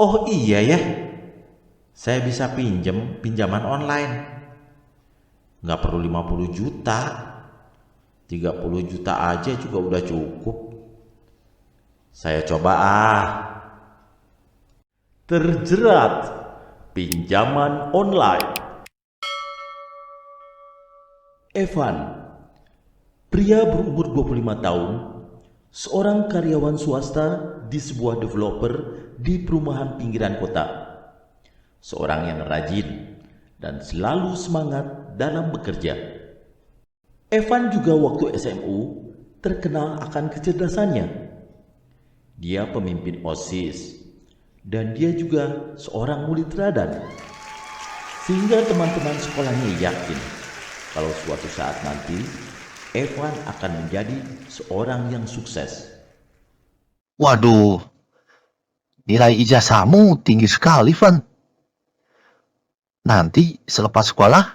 Oh iya ya, saya bisa pinjaman online. Nggak perlu 50 juta, 30 juta aja juga udah cukup. Saya coba ah. Terjerat pinjaman online. Evan, pria berumur 25 tahun, seorang karyawan swasta di sebuah developer di perumahan pinggiran kota. Seorang yang rajin dan selalu semangat dalam bekerja. Evan juga waktu SMU terkenal akan kecerdasannya. Dia pemimpin OSIS dan dia juga seorang murid teladan. Sehingga teman-teman sekolahnya yakin kalau suatu saat nanti Evan akan menjadi seorang yang sukses. Waduh, nilai ijazahmu tinggi sekali, Van. Nanti selepas sekolah,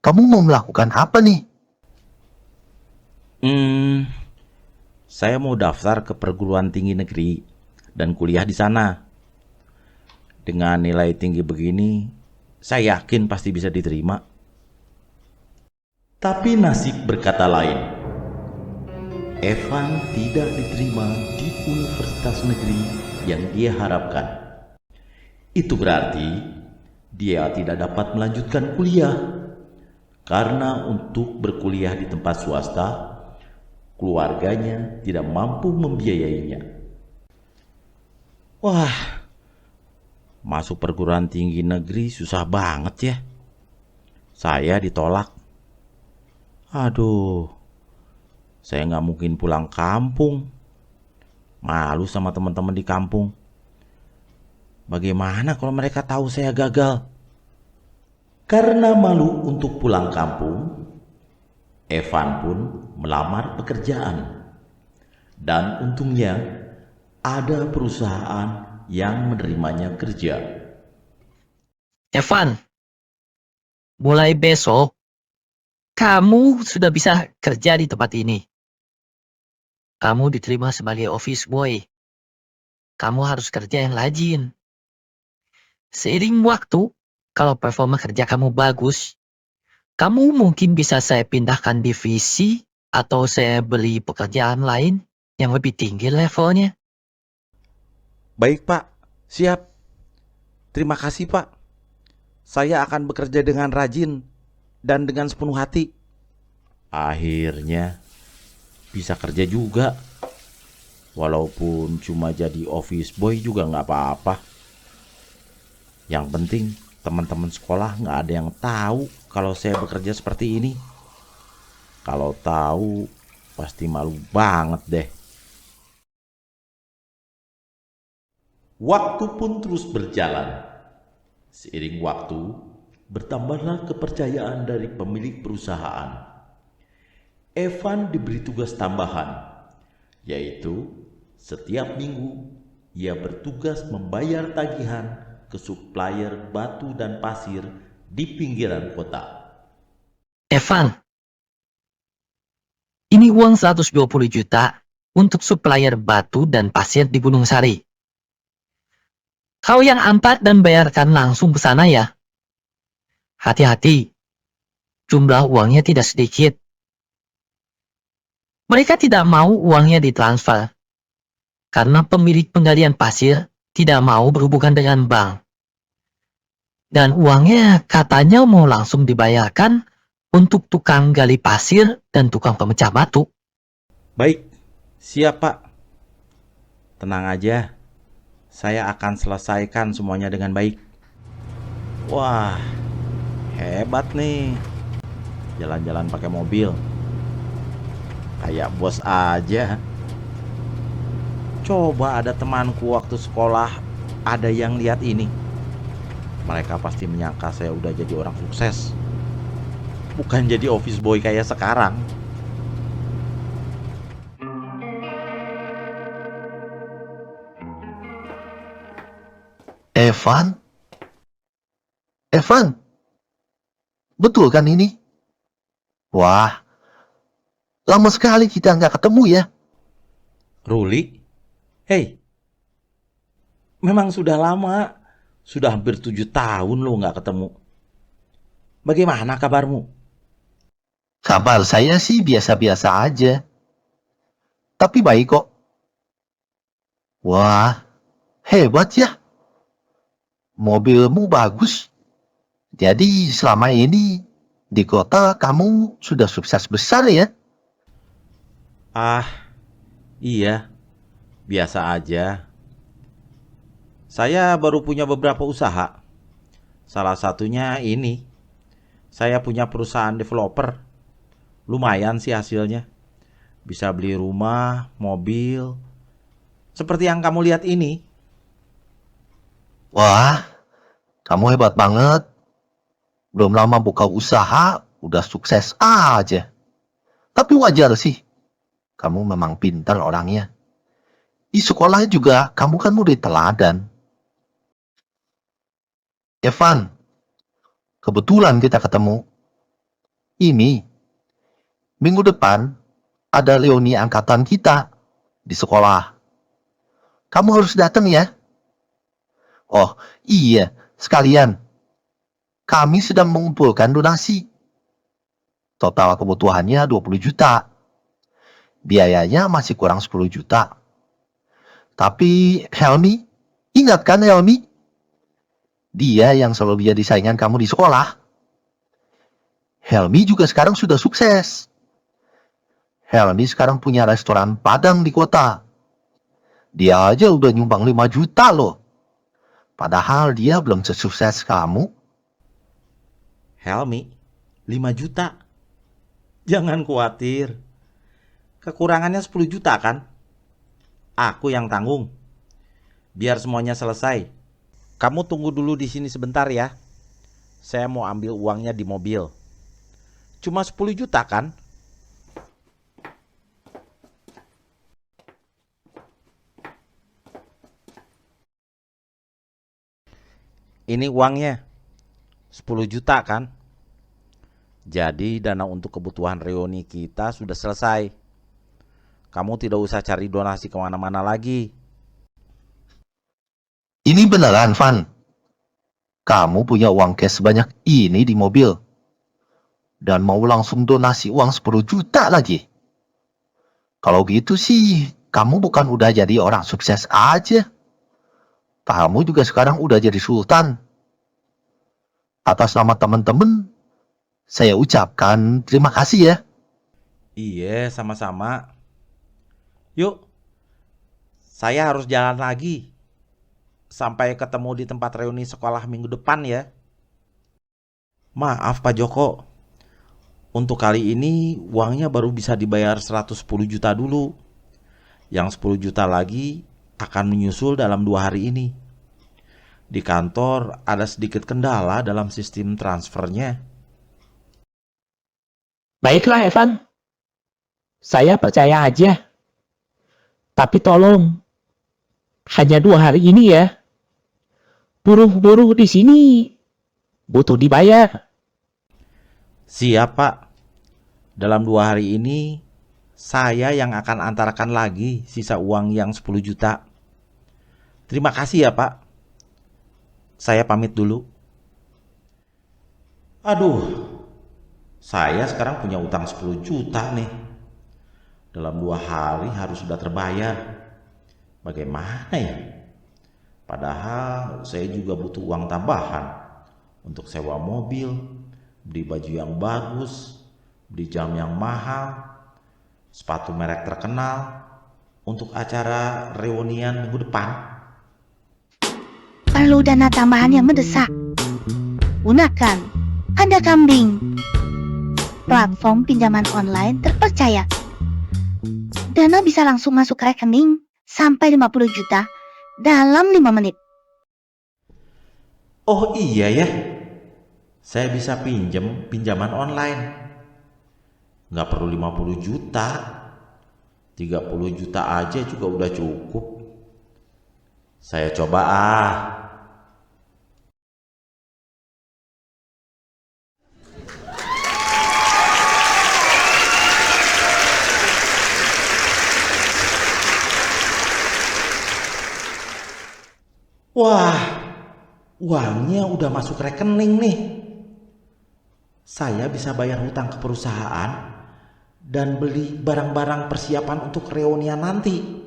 kamu mau melakukan apa nih? Saya mau daftar ke perguruan tinggi negeri dan kuliah di sana. Dengan nilai tinggi begini, saya yakin pasti bisa diterima. Tapi nasib berkata lain. Evan tidak diterima di universitas negeri yang dia harapkan. Itu berarti dia tidak dapat melanjutkan kuliah. Karena untuk berkuliah di tempat swasta, keluarganya tidak mampu membiayainya. Wah, masuk perguruan tinggi negeri susah banget ya. Saya ditolak. Aduh, saya nggak mungkin pulang kampung. Malu sama teman-teman di kampung. Bagaimana kalau mereka tahu saya gagal? Karena malu untuk pulang kampung, Evan pun melamar pekerjaan. Dan untungnya ada perusahaan yang menerimanya kerja. Evan, mulai besok, kamu sudah bisa kerja di tempat ini. Kamu diterima sebagai office boy. Kamu harus kerja yang rajin. Seiring waktu, kalau performa kerja kamu bagus, kamu mungkin bisa saya pindahkan divisi atau saya beli pekerjaan lain yang lebih tinggi levelnya. Baik Pak, siap. Terima kasih Pak. Saya akan bekerja dengan rajin dan dengan sepenuh hati. Akhirnya bisa kerja juga. Walaupun cuma jadi office boy juga nggak apa-apa. Yang penting teman-teman sekolah nggak ada yang tahu kalau saya bekerja seperti ini. Kalau tahu pasti malu banget deh. Waktu pun terus berjalan. Seiring waktu, bertambahlah kepercayaan dari pemilik perusahaan. Evan diberi tugas tambahan, yaitu setiap minggu ia bertugas membayar tagihan ke supplier batu dan pasir di pinggiran kota. Evan, ini uang 120 juta untuk supplier batu dan pasir di Gunung Sari. Kau yang angkat dan bayarkan langsung ke sana ya. Hati-hati, jumlah uangnya tidak sedikit. Mereka tidak mau uangnya ditransfer, karena pemilik penggalian pasir tidak mau berhubungan dengan bank. Dan uangnya katanya mau langsung dibayarkan untuk tukang gali pasir dan tukang pemecah batu. Baik, siap Pak. Tenang aja, saya akan selesaikan semuanya dengan baik. Wah, hebat nih. Jalan-jalan pakai mobil. Kayak bos aja. Coba ada temanku waktu sekolah ada yang lihat ini. Mereka pasti menyangka saya udah jadi orang sukses. Bukan jadi office boy kayak sekarang. Evan? Evan? Betul kan ini? Wah, lama sekali kita nggak ketemu ya. Ruli? Hei, Memang sudah lama. Sudah hampir 7 tahun lo nggak ketemu. Bagaimana kabarmu? Kabar saya sih biasa-biasa aja. Tapi baik kok. Wah, hebat ya. Mobilmu bagus. Jadi selama ini di kota kamu sudah sukses besar ya? Ah, iya. Biasa aja. Saya baru punya beberapa usaha. Salah satunya ini. Saya punya perusahaan developer. Lumayan sih hasilnya. Bisa beli rumah, mobil. Seperti yang kamu lihat ini. Wah, kamu hebat banget. Belum lama buka usaha, udah sukses aja. Tapi wajar sih. Kamu memang pintar orangnya. Di sekolah juga kamu kan murid teladan. Evan, kebetulan kita ketemu. Ini, minggu depan ada reuni angkatan kita di sekolah. Kamu harus datang ya. Oh, iya, sekalian. Kami sedang mengumpulkan donasi. Total kebutuhannya 20 juta. Biayanya masih kurang 10 juta. Tapi Helmi, ingat kan Helmi? Dia yang selalu jadi saingan kamu di sekolah. Helmi juga sekarang sudah sukses. Helmi sekarang punya restoran Padang di kota. Dia aja udah nyumbang 5 juta loh. Padahal dia belum sesukses kamu. Helmi, 5 juta. Jangan khawatir. Kekurangannya 10 juta kan? Aku yang tanggung. Biar semuanya selesai. Kamu tunggu dulu di sini sebentar ya. Saya mau ambil uangnya di mobil. Cuma 10 juta kan? Ini uangnya. 10 juta kan? Jadi dana untuk kebutuhan reuni kita sudah selesai. Kamu tidak usah cari donasi kemana-mana lagi. Ini beneran, Van. Kamu punya uang cash sebanyak ini di mobil. Dan mau langsung donasi uang 10 juta lagi. Kalau gitu sih, kamu bukan udah jadi orang sukses aja. Kamu juga sekarang udah jadi sultan. Atas nama teman-teman, saya ucapkan terima kasih ya. Iya, sama-sama. Yuk, saya harus jalan lagi. Sampai ketemu di tempat reuni sekolah minggu depan ya. Maaf Pak Joko. Untuk kali ini uangnya baru bisa dibayar 110 juta dulu. Yang 10 juta lagi akan menyusul dalam 2 hari ini. Di kantor ada sedikit kendala dalam sistem transfernya. Baiklah Evan, saya percaya aja. Tapi tolong, hanya 2 hari ini ya. Buruh-buruh di sini butuh dibayar. Siap Pak. Dalam 2 hari ini saya yang akan antarkan lagi sisa uang yang 10 juta. Terima kasih ya Pak. Saya pamit dulu. Aduh, saya sekarang punya utang 10 juta nih. Dalam 2 hari harus sudah terbayar. Bagaimana ya? Padahal saya juga butuh uang tambahan untuk sewa mobil, beli baju yang bagus, beli jam yang mahal, sepatu merek terkenal untuk acara reunian minggu depan. Perlu dana tambahan yang mendesak. Gunakan Anda Kambing, platform pinjaman online terpercaya. Dana bisa langsung masuk ke rekening sampai 50 juta dalam 5 menit. Oh iya ya, saya bisa pinjaman online. Nggak perlu 50 juta, 30 juta aja juga udah cukup. Saya coba ah. Wah, uangnya udah masuk rekening nih. Saya bisa bayar hutang ke perusahaan dan beli barang-barang persiapan untuk reunian nanti.